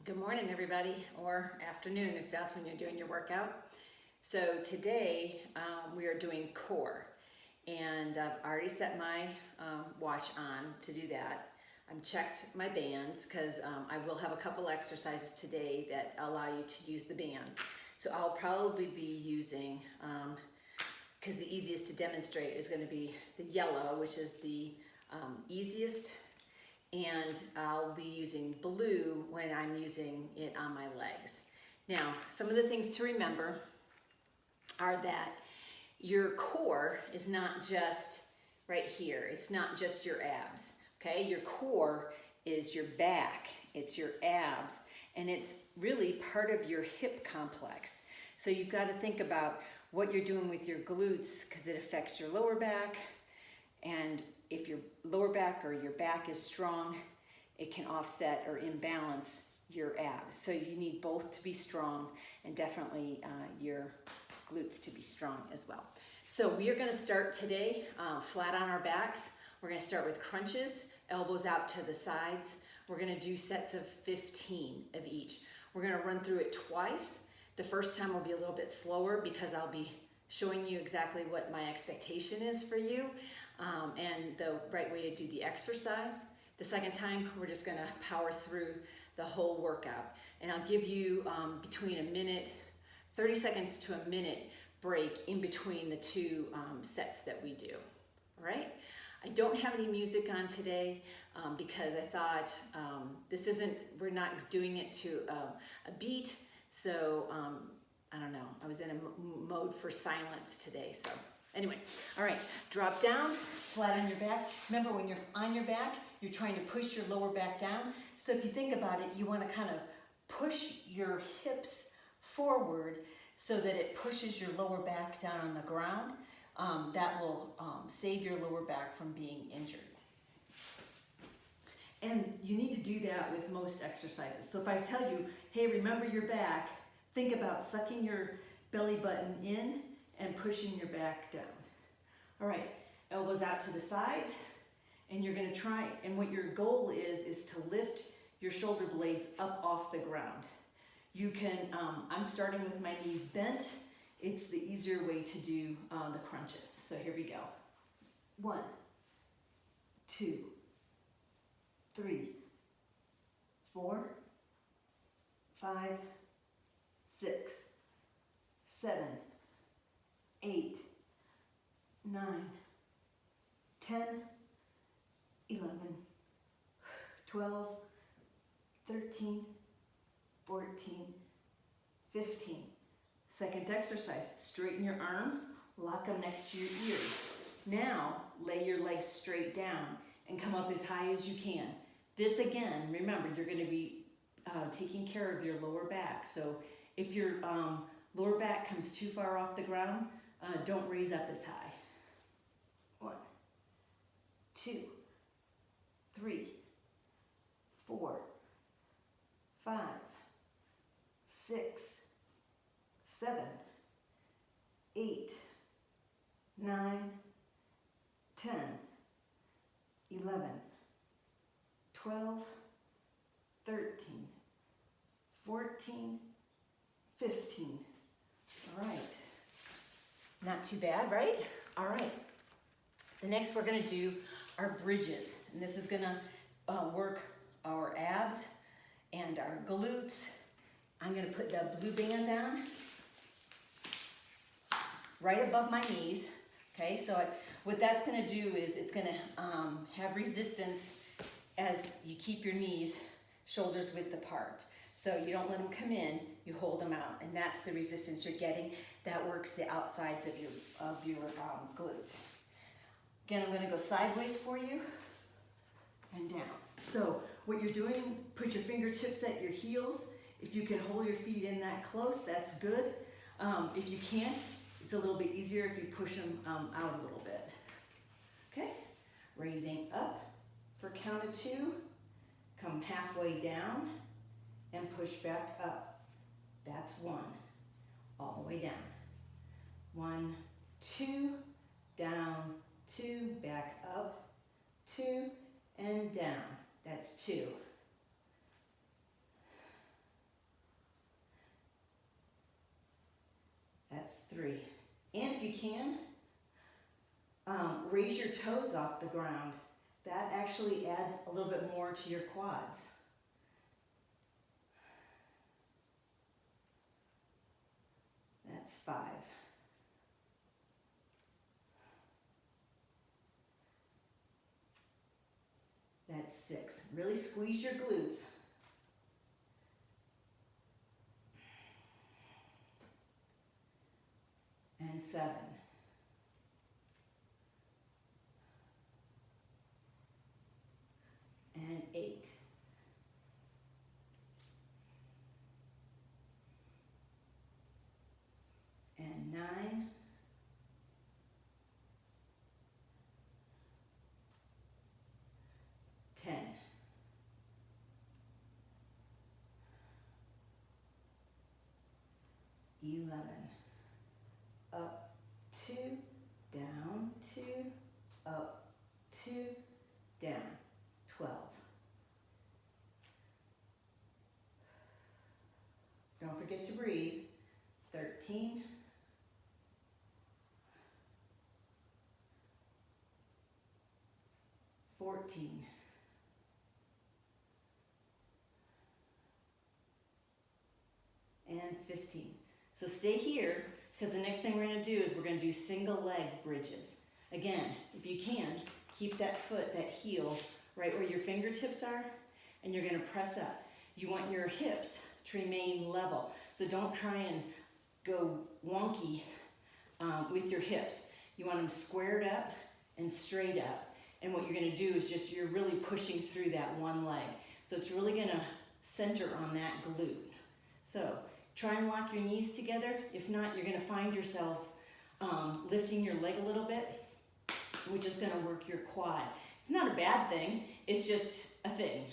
Good morning, everybody, or afternoon if that's when you're doing your workout. So today we are doing core, and I've already set my watch on to do that. I've checked my bands because I will have a couple exercises today that allow you to use the bands. So I'll probably be using, because the easiest to demonstrate is going to be the yellow, which is the easiest, and I'll be using blue when I'm using it on my legs. Now, some of the things to remember are that your core is not just right here. It's not just your abs, okay? Your core is your back, it's your abs, and it's really part of your hip complex. So you've got to think about what you're doing with your glutes because it affects your lower back, and if your lower back or your back is strong, it can offset or imbalance your abs. So you need both to be strong, and definitely your glutes to be strong as well. So we are going to start today flat on our backs. We're going to start with crunches, elbows out to the sides. We're going to do sets of 15 of each. We're going to run through it twice. The first time will be a little bit slower because I'll be showing you exactly what my expectation is for you and the right way to do the exercise. The second time, we're just gonna power through the whole workout. And I'll give you between a minute, 30 seconds to a minute break in between the two sets that we do, all right? I don't have any music on today because I thought we're not doing it to a beat, so I don't know, I was in a mode for silence today, so anyway. All right, drop down, flat on your back. Remember, when you're on your back, you're trying to push your lower back down. So if you think about it, you want to kind of push your hips forward so that it pushes your lower back down on the ground. That will save your lower back from being injured. And you need to do that with most exercises. So if I tell you, hey, remember your back, think about sucking your belly button in and pushing your back down. All right, elbows out to the sides, and you're gonna try, and what your goal is to lift your shoulder blades up off the ground. You can, I'm starting with my knees bent. It's the easier way to do the crunches. So here we go. 1, 2, 3, 4, 5, 6, 7, 8, 9, 10, 11, 12, 13, 14, 15. Second exercise, straighten your arms, lock them next to your ears. Now, lay your legs straight down and come up as high as you can. This again, remember, you're going to be taking care of your lower back. So if your lower back comes too far off the ground, don't raise up as high. 1, 2, 3, 4, 5, 6, 7, 8, 9, 10, 11, 12, 13, 14, 15. All right. Not too bad, right? All right. The next we're going to do our bridges. And this is going to work our abs and our glutes. I'm going to put the blue band down right above my knees. Okay, so what that's going to do is it's going to have resistance as you keep your knees shoulders width apart. So you don't let them come in, you hold them out, and that's the resistance you're getting. That works the outsides of your glutes. Again, I'm going to go sideways for you and down. So what you're doing, put your fingertips at your heels. If you can hold your feet in that close, that's good. If you can't, it's a little bit easier if you push them out a little bit. Okay, raising up for count of 2, come halfway down, and push back up. That's 1, all the way down. 1, 2, down, 2, back up, 2, and down. That's 2. 3. And if you can, raise your toes off the ground. That actually adds a little bit more to your quads. That's 5. That's 6. Really squeeze your glutes. And 7. And 8. And 9. Up, 2, down, 2, up, 2, down, 12. Don't forget to breathe. 13. 14. And 15. So stay here, because the next thing we're going to do is we're going to do single leg bridges. Again, if you can, keep that foot, that heel, right where your fingertips are, and you're going to press up. You want your hips to remain level. So don't try and go wonky with your hips. You want them squared up and straight up. And what you're going to do is just, you're really pushing through that one leg. So it's really going to center on that glute. So try and lock your knees together. If not, you're going to find yourself lifting your leg a little bit, which is going to work your quad. It's not a bad thing. It's just a thing.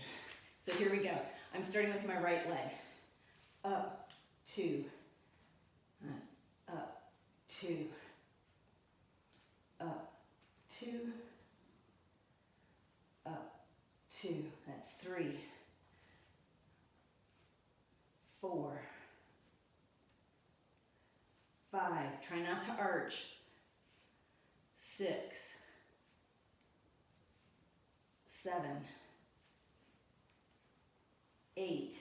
So here we go. I'm starting with my right leg. Up, 2. Up, 2. Up, 2. Up, 2. That's 3. 4. 5. Try not to arch. 6. 7. 8.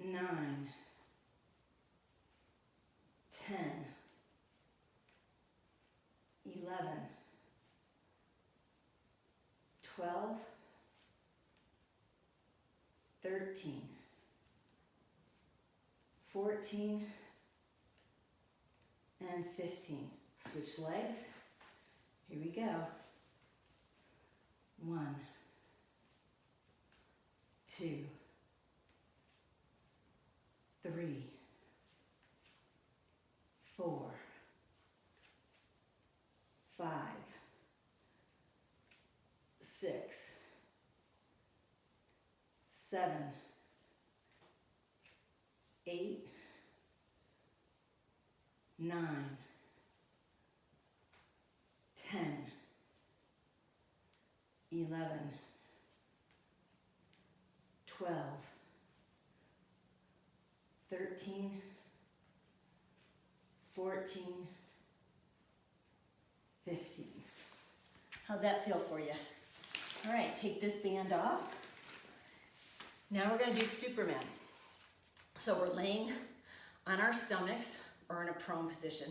9. 10. 11. 12. 13. 14. And 15. Switch legs. Here we go. 1. 2. 3. 4. 5. 6. 7. 8. 9. 10. 11. 12. 13. 14. 15. How'd that feel for you? All right, take this band off. Now we're going to do Superman. So we're laying on our stomachs or in a prone position.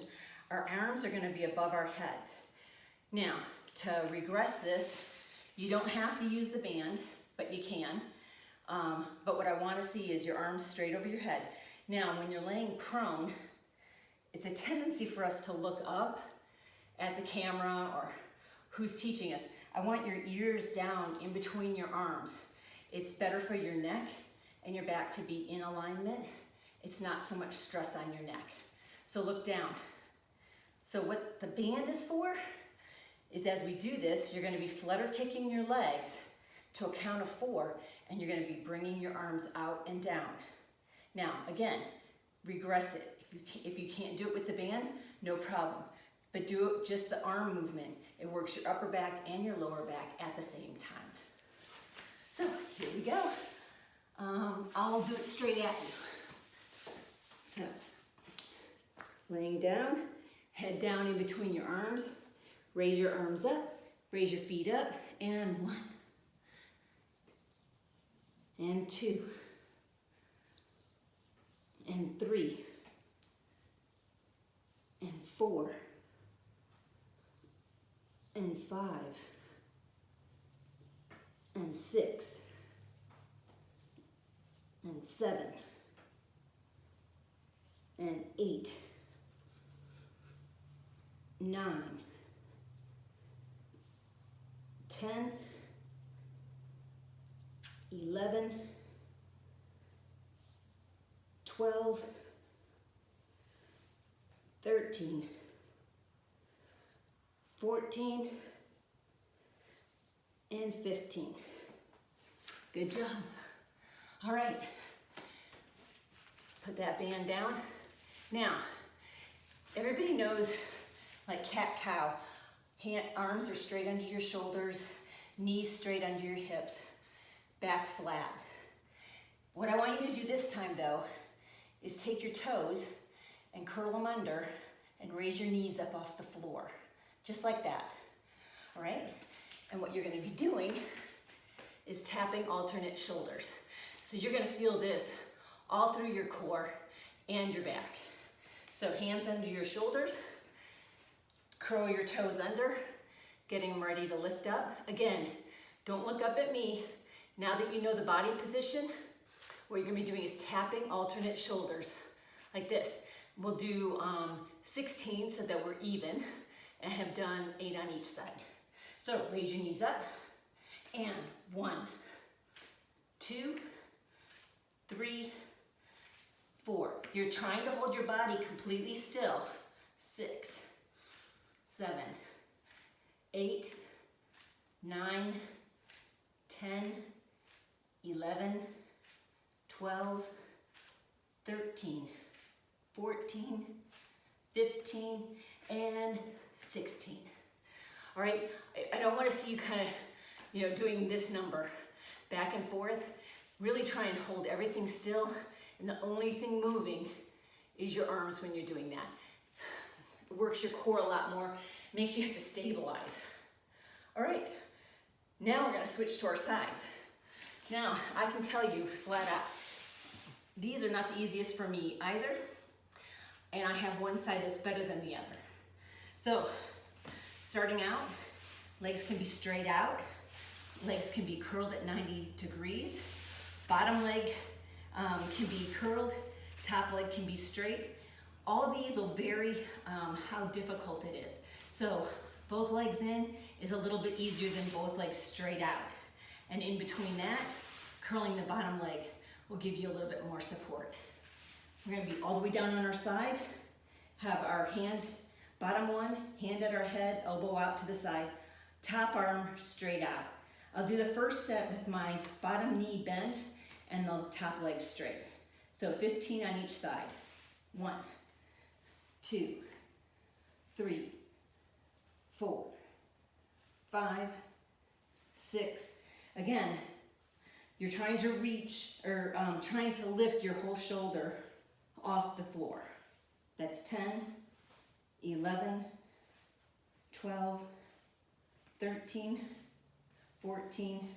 Our arms are going to be above our heads. Now, to regress this, you don't have to use the band, but you can. But what I want to see is your arms straight over your head. Now, when you're laying prone, it's a tendency for us to look up at the camera or who's teaching us. I want your ears down in between your arms. It's better for your neck and your back to be in alignment. It's not so much stress on your neck. So look down. So what the band is for is, as we do this, you're going to be flutter kicking your legs to a count of 4, and you're going to be bringing your arms out and down. Now, again, regress it. If you can't do it with the band, no problem. But do it just the arm movement. It works your upper back and your lower back at the same time. So here we go. I'll do it straight at you. So Laying down, head down in between your arms. Raise your arms up, raise your feet up, and 1, and 2, and 3, and 4, and 5, and 6, and 7, and 8, 9, 10, 11, 12, 13, 14, and 15. Good job. All right. Put that band down. Now, everybody knows, like cat-cow, arms are straight under your shoulders, knees straight under your hips, back flat. What I want you to do this time though, is take your toes and curl them under and raise your knees up off the floor, just like that, all right? And what you're gonna be doing is tapping alternate shoulders. So you're gonna feel this all through your core and your back. So hands under your shoulders, curl your toes under, getting them ready to lift up. Again, don't look up at me. Now that you know the body position, what you're gonna be doing is tapping alternate shoulders, like this. We'll do 16 so that we're even, and have done 8 on each side. So raise your knees up, and 1, 2, 3, 4. You're trying to hold your body completely still. 6, 7, 8, 9, 10, 11, 12, 13, 14, 15, and 16. All right, I don't want to see you kind of, doing this number back and forth. Really try and hold everything still, and the only thing moving is your arms when you're doing that. It works your core a lot more, makes you have to stabilize. All right, now we're gonna switch to our sides. Now, I can tell you flat out, these are not the easiest for me either, and I have one side that's better than the other. So, starting out, legs can be straight out, legs can be curled at 90 degrees, bottom leg can be curled, top leg can be straight. All these will vary how difficult it is. So both legs in is a little bit easier than both legs straight out. And in between that, curling the bottom leg will give you a little bit more support. We're gonna be all the way down on our side, have our hand, bottom one, hand at our head, elbow out to the side, top arm straight out. I'll do the first set with my bottom knee bent and the top leg straight. So 15 on each side. 1, 2, 3, 4, 5, 6. Again, you're trying to reach or trying to lift your whole shoulder off the floor. That's 10, 11, 12, 13, 14,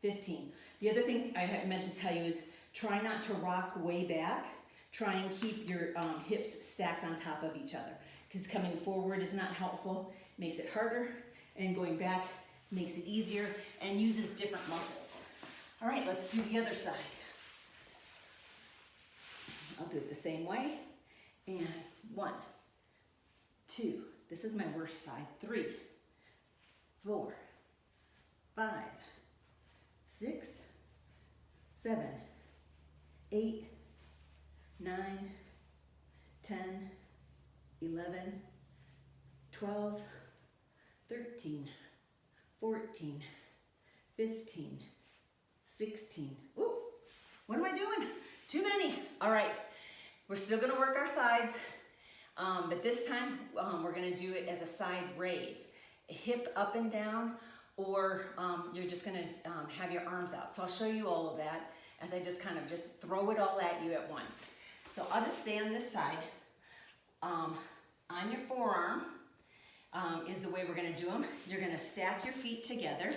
15. The other thing I meant to tell you is try not to rock way back. Try and keep your hips stacked on top of each other, because coming forward is not helpful, makes it harder, and going back makes it easier and uses different muscles. All right, let's do the other side. I'll do it the same way. And 1, 2, this is my worst side, 3, 4, 5, 6, 7, 8, 9, 10, 11, 12, 13, 14, 15, 16. Ooh, what am I doing? Too many. All right, we're still gonna work our sides, but this time we're gonna do it as a side raise. A hip up and down, or you're just gonna have your arms out. So I'll show you all of that as I just kind of just throw it all at you at once. So I'll just stay on this side. on your forearm is the way we're gonna do them. You're gonna stack your feet together,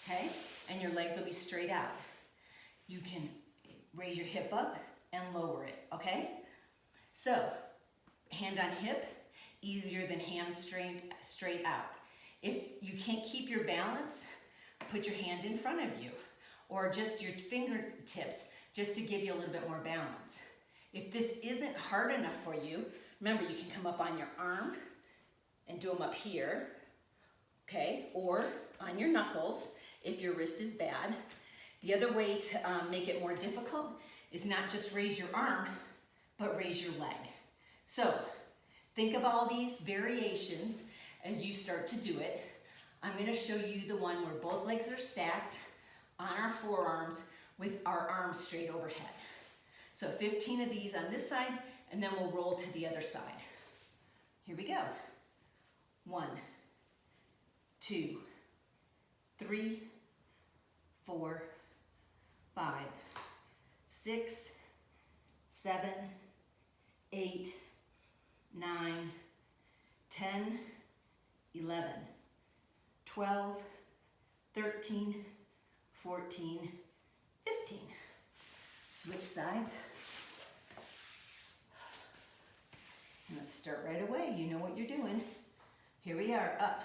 okay? And your legs will be straight out. You can raise your hip up and lower it, okay? So, hand on hip, easier than hand straight out. If you can't keep your balance, put your hand in front of you, or just your fingertips, just to give you a little bit more balance. If this isn't hard enough for you, remember you can come up on your arm and do them up here, okay? Or on your knuckles if your wrist is bad. The other way to make it more difficult is not just raise your arm, but raise your leg. So think of all these variations as you start to do it. I'm gonna show you the one where both legs are stacked on our forearms with our arms straight overhead. So 15 of these on this side, and then we'll roll to the other side. Here we go. 1, 2, 3, 4, 5, 6, 7, 8, 9, 10, 11, 12, 13, 14, 15. Switch sides. And let's start right away. You know what you're doing. Here we are, up.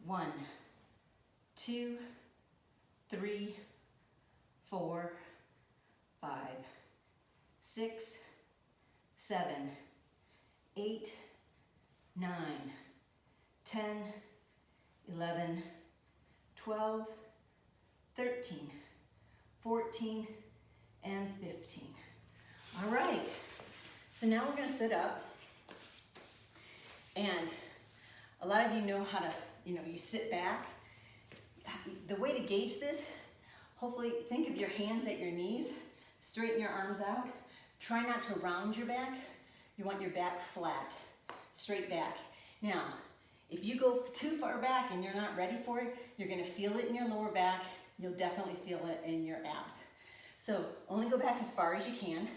1, 2, 3, 4, 5, 6, 7, 8, 9, 10, 11, 12, 13, 14, and 15. All right, so now we're gonna sit up. And a lot of you know how to, you sit back. The way to gauge this, hopefully think of your hands at your knees, straighten your arms out. Try not to round your back. You want your back flat, straight back. Now, if you go too far back and you're not ready for it, you're gonna feel it in your lower back. You'll definitely feel it in your abs. So only go back as far as you can.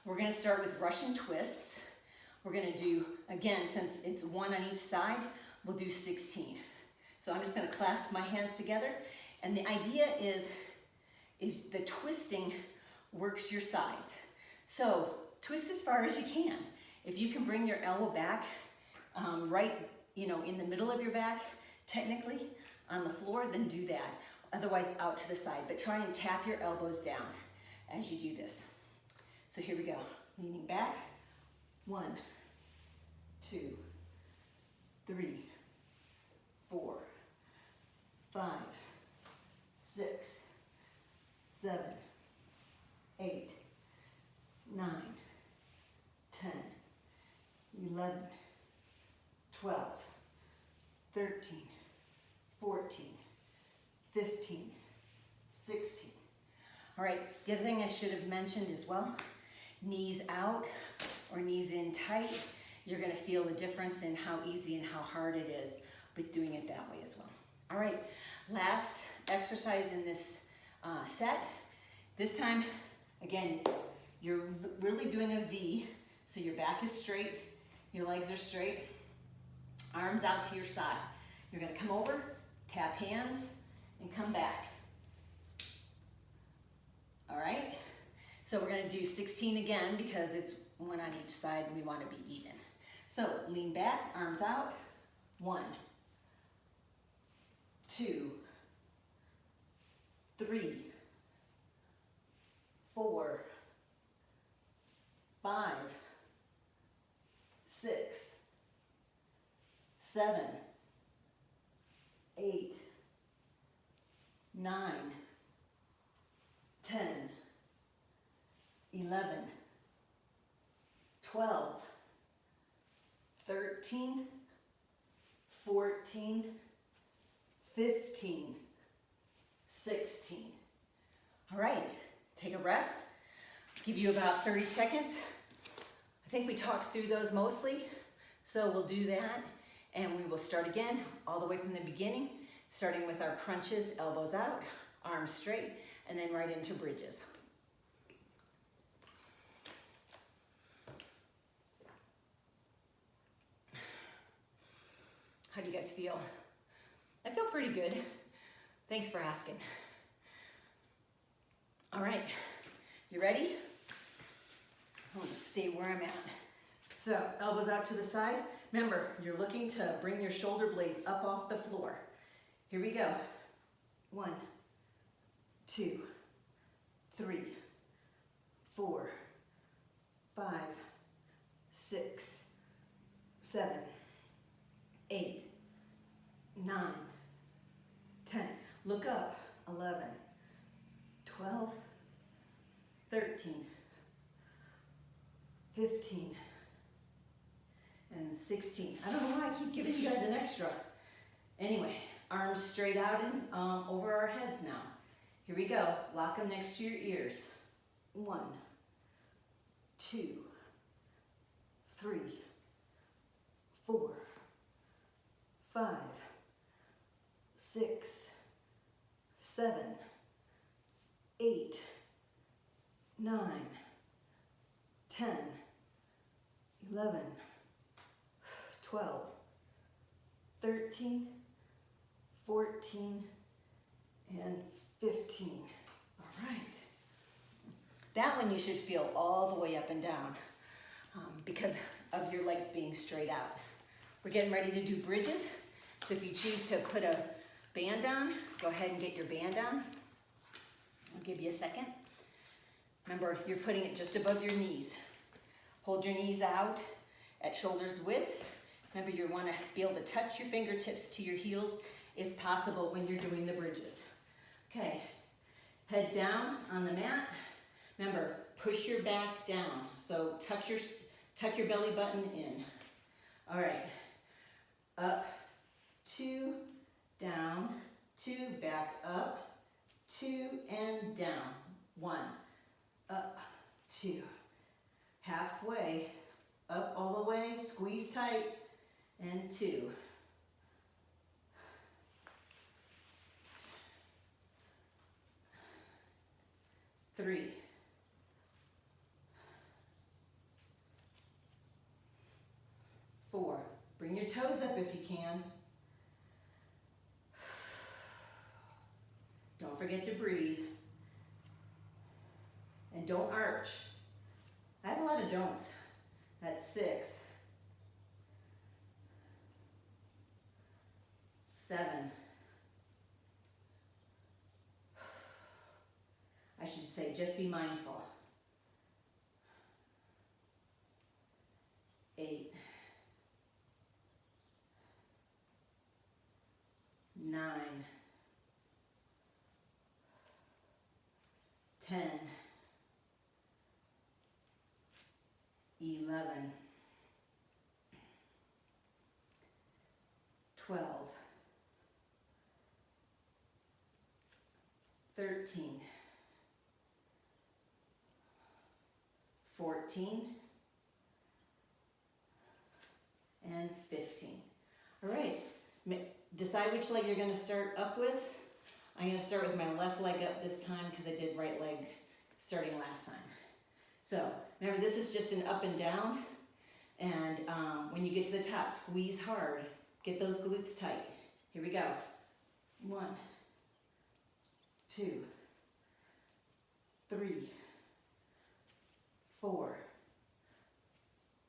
We're gonna start with Russian twists. We're gonna do, again, since it's 1 on each side, we'll do 16. So I'm just gonna clasp my hands together. And the idea is the twisting works your sides. So twist as far as you can. If you can bring your elbow back right, in the middle of your back, technically, on the floor, then do that. Otherwise, out to the side. But try and tap your elbows down as you do this. So here we go. Leaning back. 1, 2, 3, 4, 5, 6, 7, 8, 9, 10, 11, 12, 13, 14, 15, 16. All right, the other thing I should have mentioned as well, knees out or knees in tight. You're gonna feel the difference in how easy and how hard it is with doing it that way as well. All right, last exercise in this set. This time, again, you're really doing a V, so your back is straight, your legs are straight, arms out to your side. You're gonna come over, tap hands, and come back. All right? So we're gonna do 16 again because it's 1 on each side and we wanna be even. So lean back, arms out. 1, 2, 3, 4, 5, 6, 7, 8, 9, 10, 11, 12, 13, 14, 15, 16. All right, take a rest. Give you about 30 seconds. I think we talked through those mostly, so we'll do that and we will start again all the way from the beginning, starting with our crunches, elbows out, arms straight, and then right into bridges. How do you guys feel? I feel pretty good. Thanks for asking. All right, you ready? I'm gonna stay where I'm at. So, elbows out to the side. Remember, you're looking to bring your shoulder blades up off the floor. Here we go. 1, 2, 3, 4, 5, 6, 7, 8, 9, 10. Look up. 11, 12, 13, 15, and 16. I don't know why I keep giving you guys an extra. Anyway, arms straight out and over our heads now. Here we go. Lock them next to your ears. 1, 2, 3, 4, 5, 6, 7, 8, 9, 10, 11, 12, 13, 14, and 15. All right. That one you should feel all the way up and down because of your legs being straight out. We're getting ready to do bridges. So if you choose to put a band on, go ahead and get your band on. I'll give you a second. Remember, you're putting it just above your knees. Hold your knees out at shoulder's width. Remember, you want to be able to touch your fingertips to your heels if possible when you're doing the bridges. Okay, head down on the mat. Remember, push your back down. So tuck your belly button in. All right, up, 2, down, 2, back up, 2, and down. 1, up, 2. Halfway, up all the way, squeeze tight, and 2. 3. 4. Bring your toes up if you can. Don't forget to breathe. And don't arch. I have a lot of don'ts. That's 6. 7. I should say, just be mindful. 8. 9. 10. 11. 12. 13. 14. And 15. All right, decide which leg you're going to start up with. I'm going to start with my left leg up this time because I did right leg starting last time. So remember, this is just an up and down. And when you get to the top, squeeze hard. Get those glutes tight. Here we go. 1, 2, 3, 4,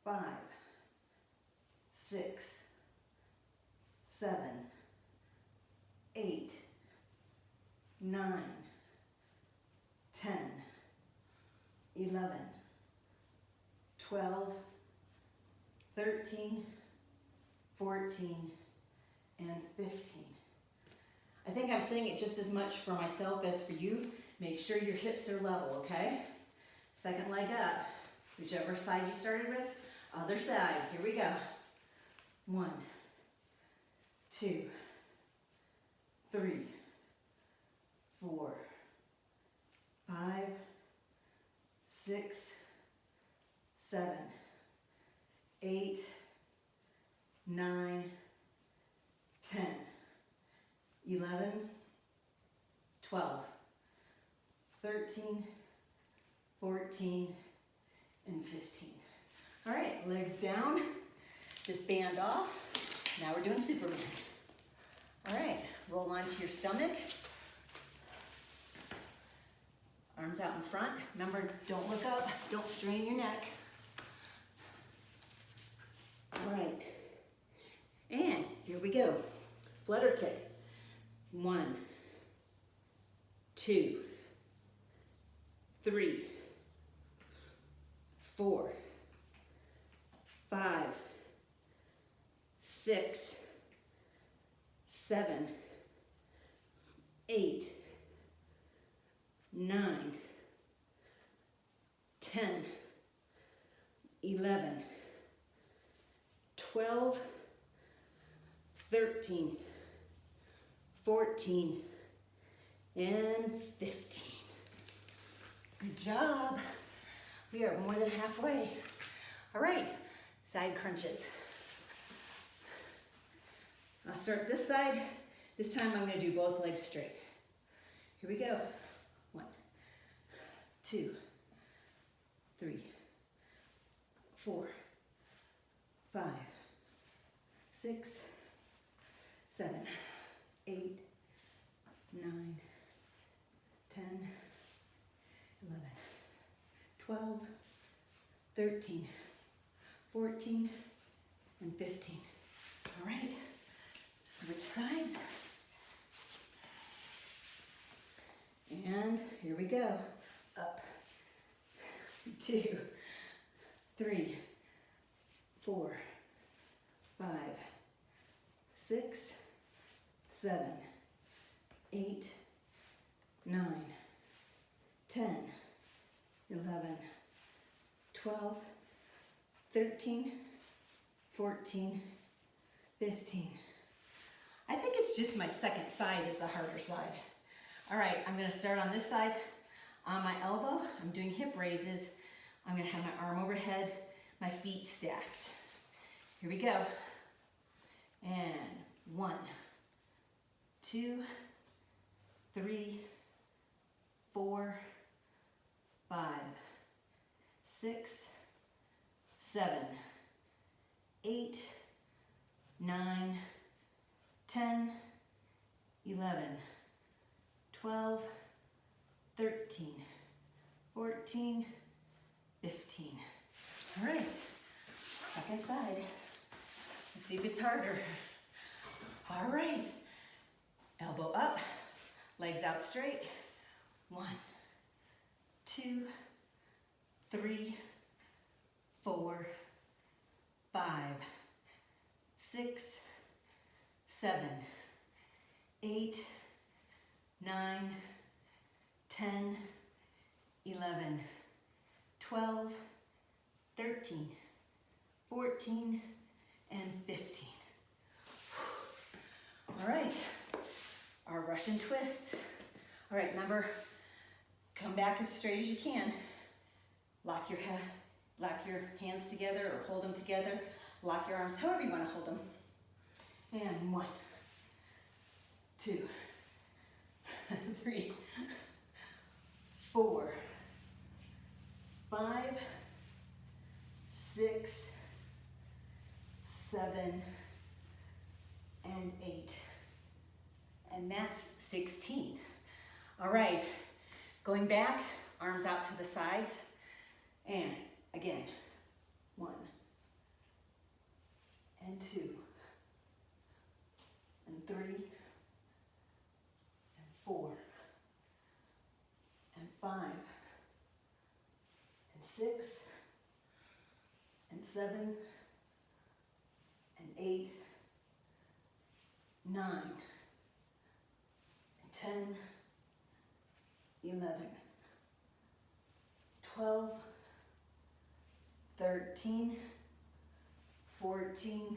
5, 6, 7, 8, 9, 10, 11, 12, 13, 14, and 15. I think I'm saying it just as much for myself as for you. Make sure your hips are level, okay? Second leg up, whichever side you started with, other side. Here we go. 1, 2, 3, 4, 5, 6, 7, 8, 9, 10, 11, 12, 13, 14, and 15. All right, legs down, this band off. Now we're doing Superman. All right, roll onto your stomach. Arms out in front. Remember, don't look up, don't strain your neck. All right, and here we go. Flutter kick. 1, 2, 3, 4, 5, 6, 7, 8, 9, 10, 11, 12, 13, 14, and 15. Good job. We are more than halfway. All right, side crunches. I'll start this side. This time I'm gonna do both legs straight. Here we go. 1, 2, 3, 4, 5, 6, 7, 8, 9, 10, 11, 12, 13, 14, and 15. All right, switch sides. And here we go. Up. 2, 3, 4, 5, 6, 7, 8, 9, 10, 11, 12, 13, 14, 15. I think it's just my second side is the harder side. All right, I'm gonna start on this side. On my elbow, I'm doing hip raises. I'm gonna have my arm overhead, my feet stacked. Here we go. And 1, 2, 3, 4, 5, 6, 7, 8, 9, 10, 11, 12, 13, 14, 15. All right, second side. Let's see if it's harder. All right, elbow up, legs out straight. 1, 2, 3, 4, 5, 6, 7, 8, 9, 10, 11, 12, 13, 14, and 15. All right, our Russian twists. All right, remember, come back as straight as you can. Lock your hands together or hold them together. Lock your arms, however you want to hold them. And 1, 2, 3, 4, 5, 6, 7, and 8. And that's 16. All right, going back, arms out to the sides. And again, 1, and 2, and 3, and 4, and 5, and 6, and 7, and 8, 9, and 10, 11, 12, 13, 14,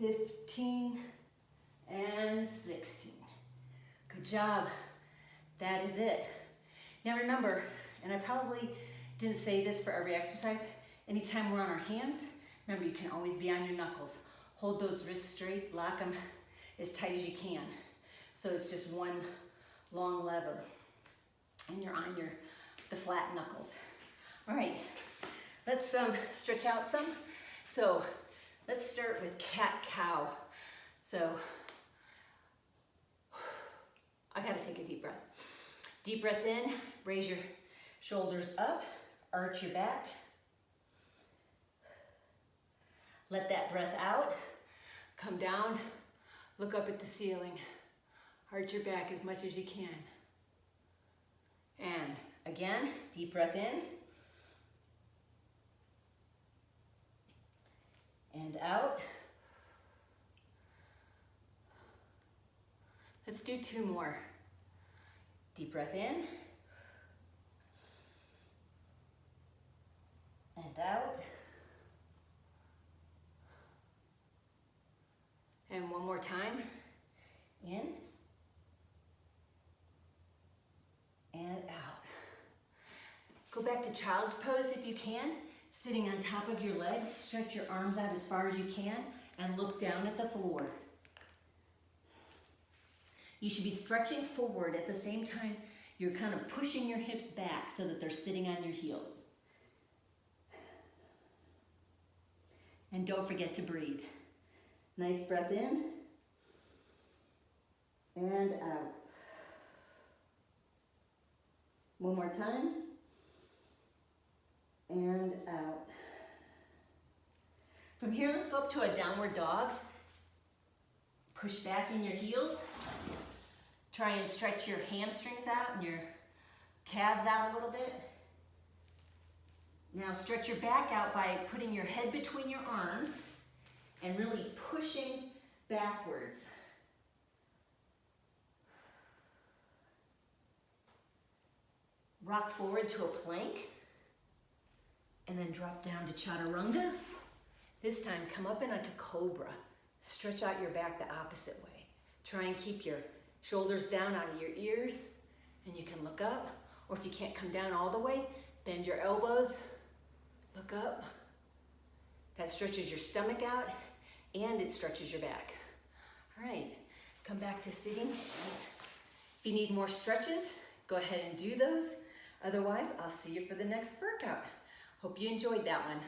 15, and 16. Good job. That is it. Now remember, and I probably didn't say this for every exercise, anytime we're on our hands, remember you can always be on your knuckles. Hold those wrists straight, lock them as tight as you can. So it's just one long lever and you're on the flat knuckles. All right, let's stretch out some. So Let's start with cat-cow. So, I gotta take a deep breath. Deep breath in, raise your shoulders up, arch your back. Let that breath out, come down, look up at the ceiling, arch your back as much as you can. And again, deep breath in. And out. Let's do 2 more. Deep breath in. And out. And one more time. In. And out. Go back to child's pose if you can. Sitting on top of your legs, stretch your arms out as far as you can and look down at the floor. You should be stretching forward at the same time you're kind of pushing your hips back so that they're sitting on your heels. And don't forget to breathe. Nice breath in and out. One more time. And out. From here, let's go up to a downward dog. Push back in your heels. Try and stretch your hamstrings out and your calves out a little bit. Now stretch your back out by putting your head between your arms and really pushing backwards. Rock forward to a plank. And then drop down to chaturanga. This time, come up in like a cobra. Stretch out your back the opposite way. Try and keep your shoulders down out of your ears, and you can look up. Or if you can't come down all the way, bend your elbows, look up. That stretches your stomach out, and it stretches your back. All right, come back to sitting. If you need more stretches, go ahead and do those. Otherwise, I'll see you for the next workout. Hope you enjoyed that one.